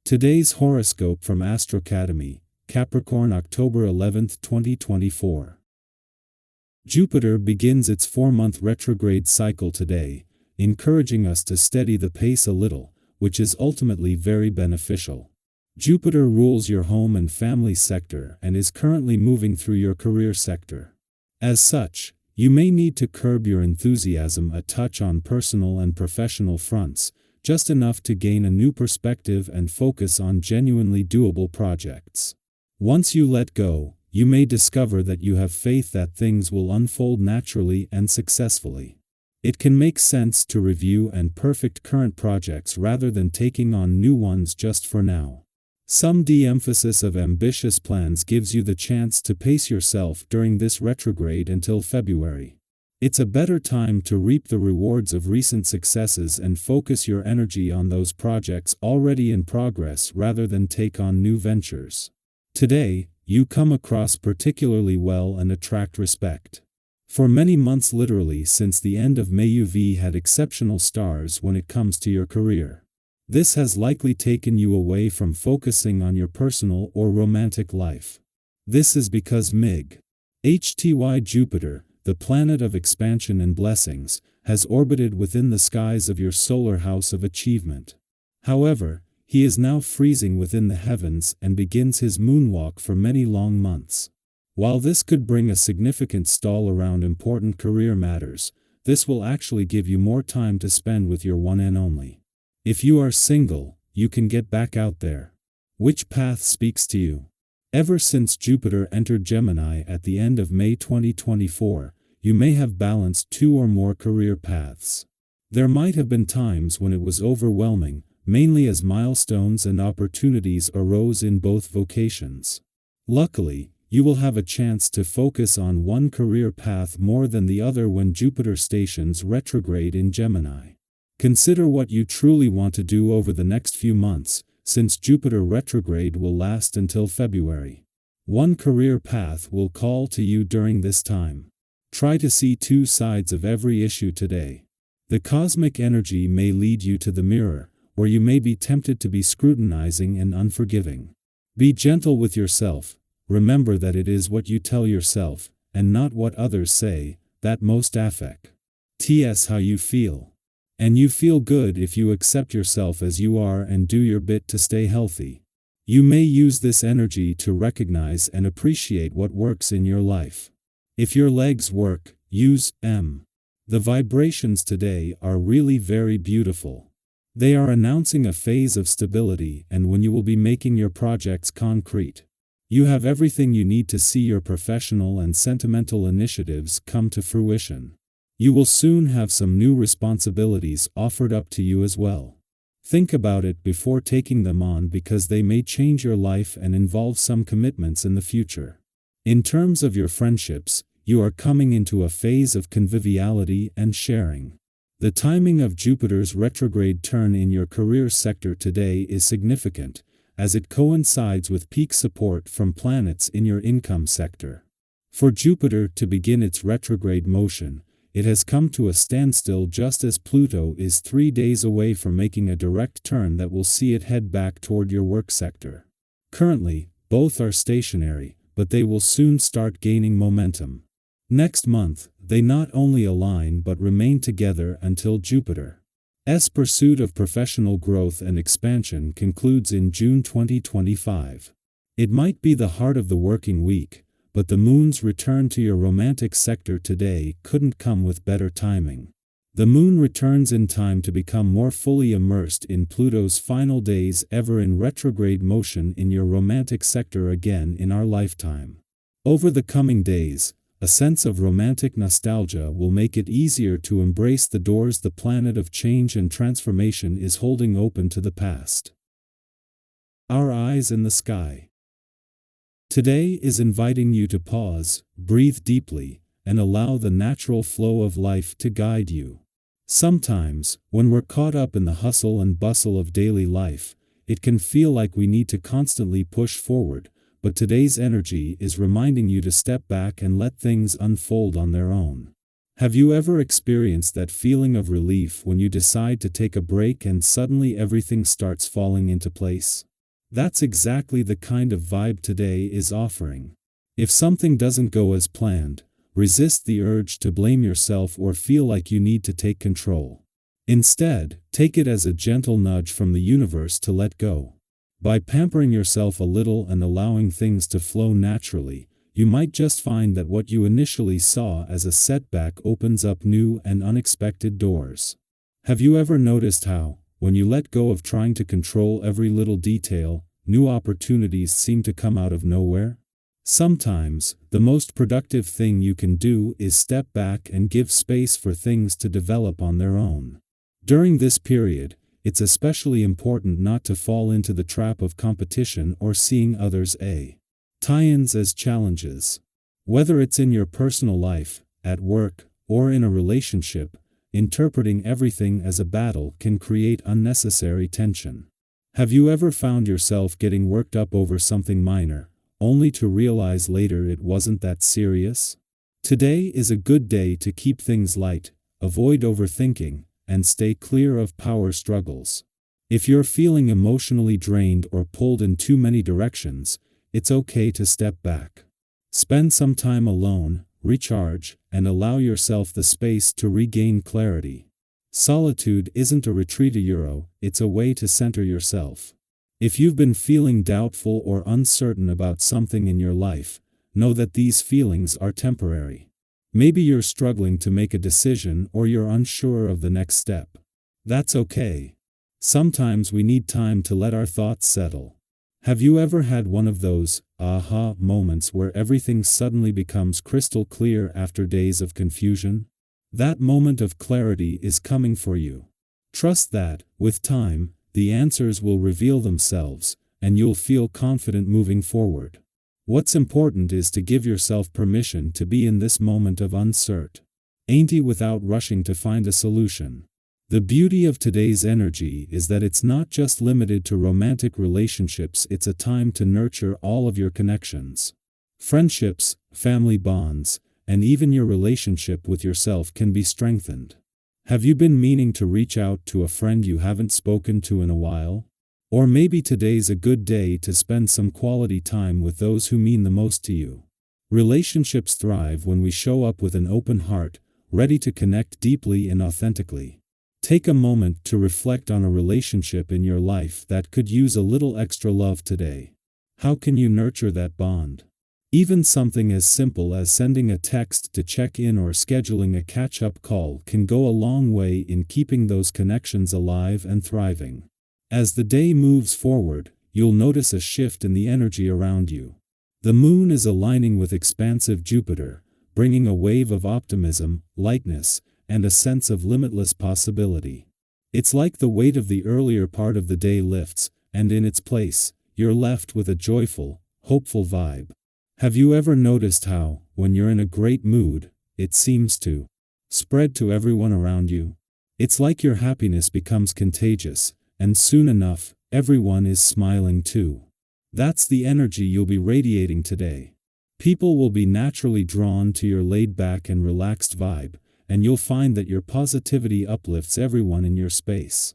Today's horoscope from AstroCademy, Capricorn October 11, 2024. Jupiter begins its 4-month retrograde cycle today, encouraging us to steady the pace a little, which is ultimately very beneficial. Jupiter rules your home and family sector and is currently moving through your career sector. As such, you may need to curb your enthusiasm a touch on personal and professional fronts, just enough to gain a new perspective and focus on genuinely doable projects. Once you let go, you may discover that you have faith that things will unfold naturally and successfully. It can make sense to review and perfect current projects rather than taking on new ones just for now. Some de-emphasis of ambitious plans gives you the chance to pace yourself during this retrograde until February. It's a better time to reap the rewards of recent successes and focus your energy on those projects already in progress rather than take on new ventures. Today, you come across particularly well and attract respect. For many months, literally since the end of May, you've had exceptional stars when it comes to your career. This has likely taken you away from focusing on your personal or romantic life. This is because Jupiter, the planet of expansion and blessings, has orbited within the skies of your solar house of achievement. However, he is now freezing within the heavens and begins his moonwalk for many long months. While this could bring a significant stall around important career matters, this will actually give you more time to spend with your one and only. If you are single, you can get back out there. Which path speaks to you? Ever since Jupiter entered Gemini at the end of May 2024, you may have balanced 2 or more career paths. There might have been times when it was overwhelming, mainly as milestones and opportunities arose in both vocations. Luckily, you will have a chance to focus on one career path more than the other when Jupiter stations retrograde in Gemini. Consider what you truly want to do over the next few months, since Jupiter retrograde will last until February. One career path will call to you during this time. Try to see 2 sides of every issue today. The cosmic energy may lead you to the mirror, or you may be tempted to be scrutinizing and unforgiving. Be gentle with yourself. Remember that it is what you tell yourself, and not what others say, that most affects how you feel. And you feel good if you accept yourself as you are and do your bit to stay healthy. You may use this energy to recognize and appreciate what works in your life. If your legs work, use them. The vibrations today are really very beautiful. They are announcing a phase of stability and when you will be making your projects concrete. You have everything you need to see your professional and sentimental initiatives come to fruition. You will soon have some new responsibilities offered up to you as well. Think about it before taking them on because they may change your life and involve some commitments in the future. In terms of your friendships, you are coming into a phase of conviviality and sharing. The timing of Jupiter's retrograde turn in your career sector today is significant, as it coincides with peak support from planets in your income sector. For Jupiter to begin its retrograde motion, it has come to a standstill just as Pluto is 3 days away from making a direct turn that will see it head back toward your work sector. Currently, both are stationary, but they will soon start gaining momentum. Next month, they not only align but remain together until Jupiter's pursuit of professional growth and expansion concludes in June 2025. It might be the heart of the working week, but the moon's return to your romantic sector today couldn't come with better timing. The moon returns in time to become more fully immersed in Pluto's final days ever in retrograde motion in your romantic sector again in our lifetime. Over the coming days, a sense of romantic nostalgia will make it easier to embrace the doors the planet of change and transformation is holding open to the past. Our eyes in the sky. Today is inviting you to pause, breathe deeply, and allow the natural flow of life to guide you. Sometimes, when we're caught up in the hustle and bustle of daily life, it can feel like we need to constantly push forward, but today's energy is reminding you to step back and let things unfold on their own. Have you ever experienced that feeling of relief when you decide to take a break and suddenly everything starts falling into place? That's exactly the kind of vibe today is offering. If something doesn't go as planned, resist the urge to blame yourself or feel like you need to take control. Instead, take it as a gentle nudge from the universe to let go. By pampering yourself a little and allowing things to flow naturally, you might just find that what you initially saw as a setback opens up new and unexpected doors. Have you ever noticed how, when you let go of trying to control every little detail, new opportunities seem to come out of nowhere? Sometimes, the most productive thing you can do is step back and give space for things to develop on their own. During this period, it's especially important not to fall into the trap of competition or seeing others' tie-ins as challenges. Whether it's in your personal life, at work, or in a relationship, interpreting everything as a battle can create unnecessary tension. Have you ever found yourself getting worked up over something minor, only to realize later it wasn't that serious? Today is a good day to keep things light, avoid overthinking, and stay clear of power struggles. If you're feeling emotionally drained or pulled in too many directions, it's okay to step back. Spend some time alone, recharge, and allow yourself the space to regain clarity. Solitude isn't a retreat, it's a way to center yourself. If you've been feeling doubtful or uncertain about something in your life, know that these feelings are temporary. Maybe you're struggling to make a decision or you're unsure of the next step. That's okay. Sometimes we need time to let our thoughts settle. Have you ever had one of those aha moments where everything suddenly becomes crystal clear after days of confusion? That moment of clarity is coming for you. Trust that, with time, the answers will reveal themselves, and you'll feel confident moving forward. What's important is to give yourself permission to be in this moment of uncertainty without rushing to find a solution. The beauty of today's energy is that it's not just limited to romantic relationships, it's a time to nurture all of your connections. Friendships, family bonds, and even your relationship with yourself can be strengthened. Have you been meaning to reach out to a friend you haven't spoken to in a while? Or maybe today's a good day to spend some quality time with those who mean the most to you. Relationships thrive when we show up with an open heart, ready to connect deeply and authentically. Take a moment to reflect on a relationship in your life that could use a little extra love today. How can you nurture that bond? Even something as simple as sending a text to check in or scheduling a catch-up call can go a long way in keeping those connections alive and thriving. As the day moves forward, you'll notice a shift in the energy around you. The moon is aligning with expansive Jupiter, bringing a wave of optimism, lightness, and a sense of limitless possibility. It's like the weight of the earlier part of the day lifts, and in its place, you're left with a joyful, hopeful vibe. Have you ever noticed how, when you're in a great mood, it seems to spread to everyone around you? It's like your happiness becomes contagious, and soon enough, everyone is smiling too. That's the energy you'll be radiating today. People will be naturally drawn to your laid-back and relaxed vibe, and you'll find that your positivity uplifts everyone in your space.